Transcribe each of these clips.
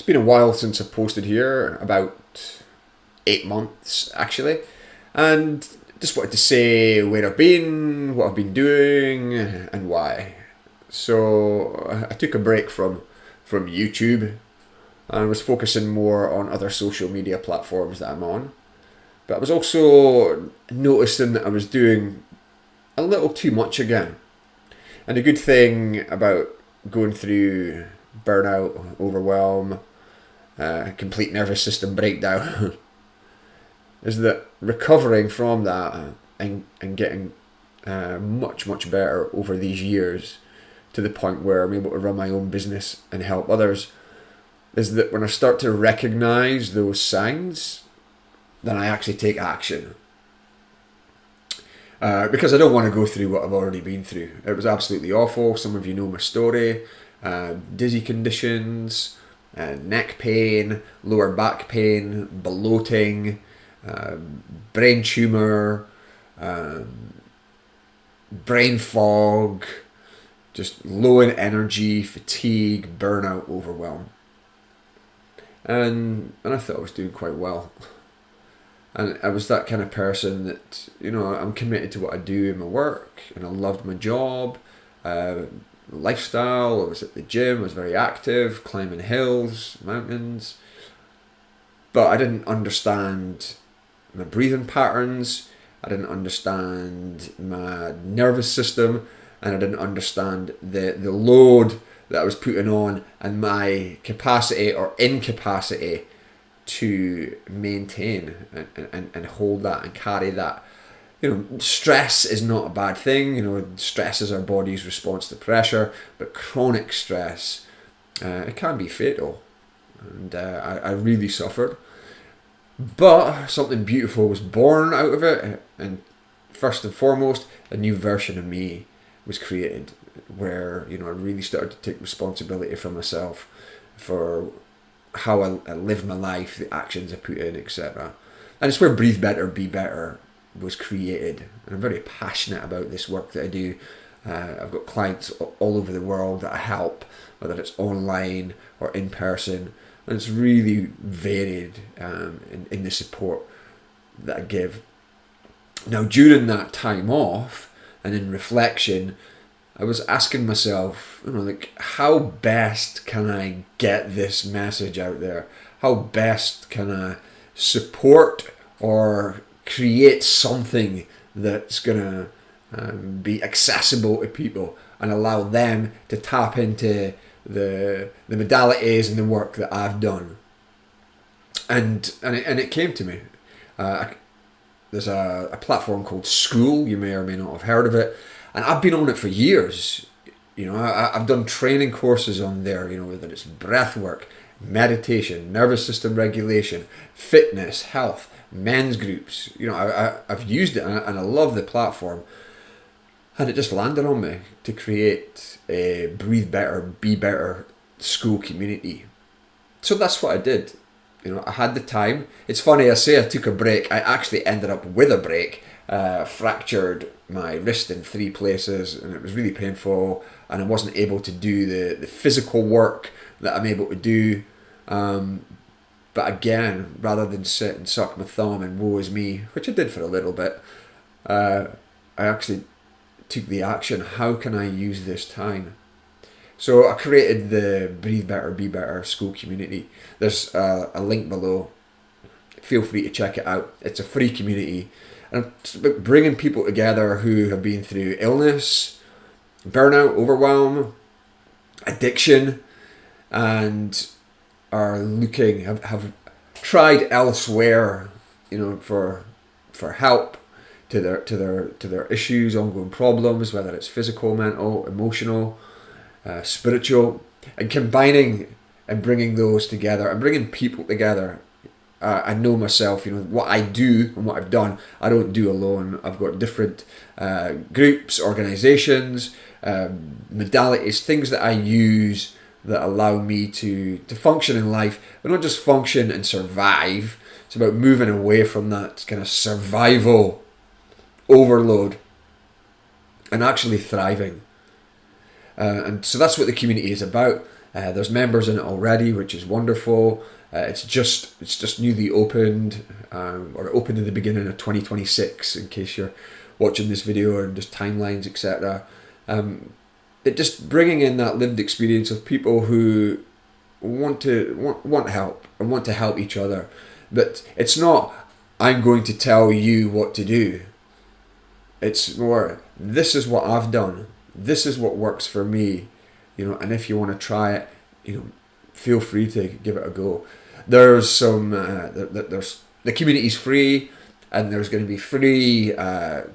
been a while since I've posted here, about 8 months actually, and just wanted to say where I've been, what I've been doing, and why. So I took a break from YouTube and was focusing more on other social media platforms that I'm on. But I was also noticing that I was doing a little too much again. And the good thing about going through burnout, overwhelm, complete nervous system breakdown is that recovering from that and getting much better over these years to the point where I'm able to run my own business and help others is that when I start to recognize those signs, then I actually take action. Because I don't want to go through what I've already been through. It was absolutely awful. Some of you know my story. Dizzy conditions, neck pain, lower back pain, bloating, brain tumor, brain fog, just low in energy, fatigue, burnout, overwhelm. And I thought I was doing quite well. And I was that kind of person that, I'm committed to what I do in my work, and I loved my job, lifestyle. I was at the gym, I was very active, climbing hills, mountains. But I didn't understand my breathing patterns, I didn't understand my nervous system, and I didn't understand the load that I was putting on and my capacity or incapacity to maintain and hold that and carry that. Stress is not a bad thing. Stress is our body's response to pressure, but chronic stress, it can be fatal. And I really suffered. But something beautiful was born out of it. And first and foremost, a new version of me was created where, I really started to take responsibility for myself, for how I live my life, the actions I put in, etc. And it's where Breathe Better, Be Better was created. And I'm very passionate about this work that I do. I've got clients all over the world that I help, whether it's online or in person. And it's really varied in the support that I give. Now, during that time off and in reflection, I was asking myself, how best can I get this message out there? How best can I support or create something that's going to be accessible to people and allow them to tap into the modalities and the work that I've done? And it came to me. There's a platform called Skool. You may or may not have heard of it. And I've been on it for years. I've done training courses on there, whether it's breathwork, meditation, nervous system regulation, fitness, health, men's groups. I've used it and I love the platform. And it just landed on me to create a Breathe Better, Be Better Skool community. So that's what I did. I had the time. It's funny, I say I took a break. I actually ended up with a break. Fractured my wrist in 3 places and it was really painful, and I wasn't able to do the physical work that I'm able to do. But again, rather than sit and suck my thumb and woe is me, which I did for a little bit, I actually took the action. How can I use this time? So I created the Breathe Better, Be Better Skool community. There's a link below. Feel free to check it out. It's a free community. And it's about bringing people together who have been through illness, burnout, overwhelm, addiction, and are looking, have tried elsewhere, for help to their issues, ongoing problems, whether it's physical, mental, emotional, spiritual, and combining and bringing those together and bringing people together. I know myself, what I do and what I've done, I don't do alone. I've got different groups, organizations, modalities, things that I use that allow me to function in life, but not just function and survive. It's about moving away from that kind of survival overload and actually thriving. And so that's what the community is about. There's members in it already, which is wonderful. It's just newly opened, or it opened in the beginning of 2026. In case you're watching this video, and just timelines, etc. It just bringing in that lived experience of people who want help and want to help each other. But it's not, I'm going to tell you what to do. It's more, this is what I've done. This is what works for me. And if you want to try it, feel free to give it a go. There's some, there's the community's free, and there's going to be free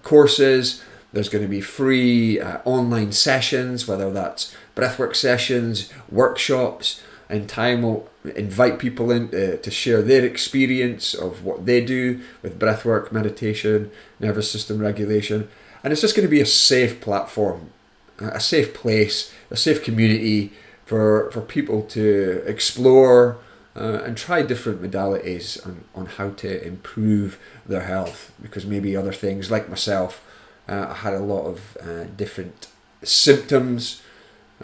courses. There's going to be free online sessions, whether that's breathwork sessions, workshops. In time, we'll invite people in to share their experience of what they do with breathwork, meditation, nervous system regulation. And it's just going to be a safe platform, a safe place, a safe community for people to explore and try different modalities on how to improve their health. Because maybe other things, like myself, I had a lot of different symptoms.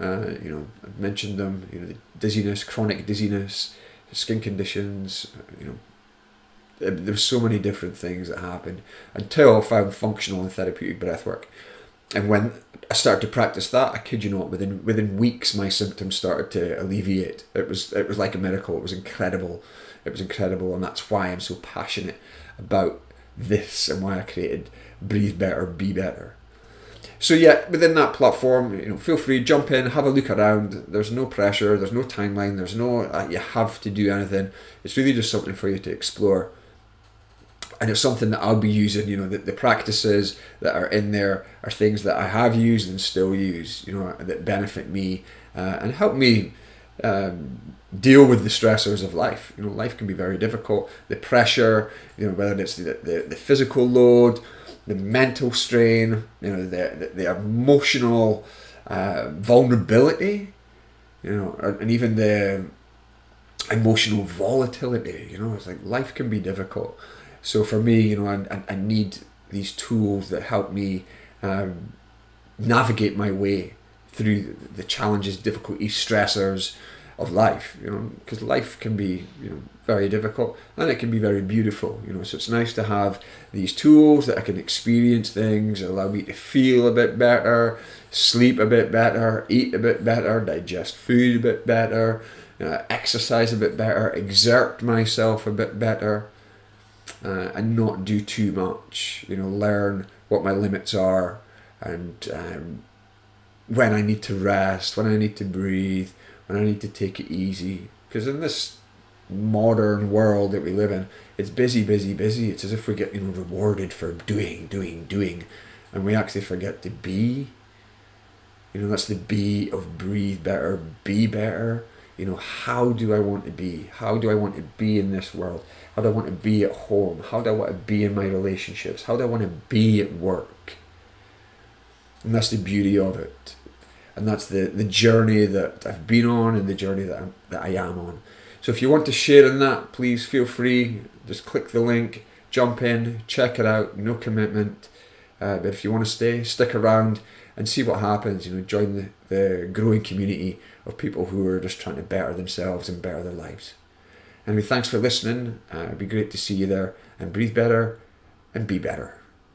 I mentioned them. The dizziness, chronic dizziness, skin conditions. There's so many different things that happened until I found functional and therapeutic breathwork. And when I started to practice that, I kid you not, within weeks my symptoms started to alleviate. It was like a miracle. It was incredible. And that's why I'm so passionate about this, and why I created Breathe Better, Be Better. So yeah, within that platform, feel free, jump in, have a look around. There's no pressure, there's no timeline, there's no you have to do anything. It's really just something for you to explore. And it's something that I'll be using. The practices that are in there are things that I have used and still use, that benefit me and help me deal with the stressors of life. Life can be very difficult. The pressure, whether it's the physical load, the mental strain, the emotional vulnerability, and even the emotional volatility. It's like life can be difficult. So for me, I need these tools that help me navigate my way through the challenges, difficulties, stressors of life. Because life can be, very difficult, and it can be very beautiful. So it's nice to have these tools that I can experience things, allow me to feel a bit better, sleep a bit better, eat a bit better, digest food a bit better, exercise a bit better, exert myself a bit better. And not do too much, learn what my limits are, and when I need to rest, when I need to breathe, when I need to take it easy. Because in this modern world that we live in, it's busy. It's as if we get rewarded for doing, and we actually forget to be. That's the B of Breathe Better, Be Better. How do I want to be? How do I want to be in this world? How do I want to be at home? How do I want to be in my relationships? How do I want to be at work? And that's the beauty of it. And that's the journey that I've been on, and the journey that I am on. So if you want to share in that, please feel free. Just click the link, jump in, check it out. No commitment. But if you want to stick around and see what happens. Join the growing community of people who are just trying to better themselves and better their lives. Anyway, thanks for listening. It'd be great to see you there, and breathe better and be better.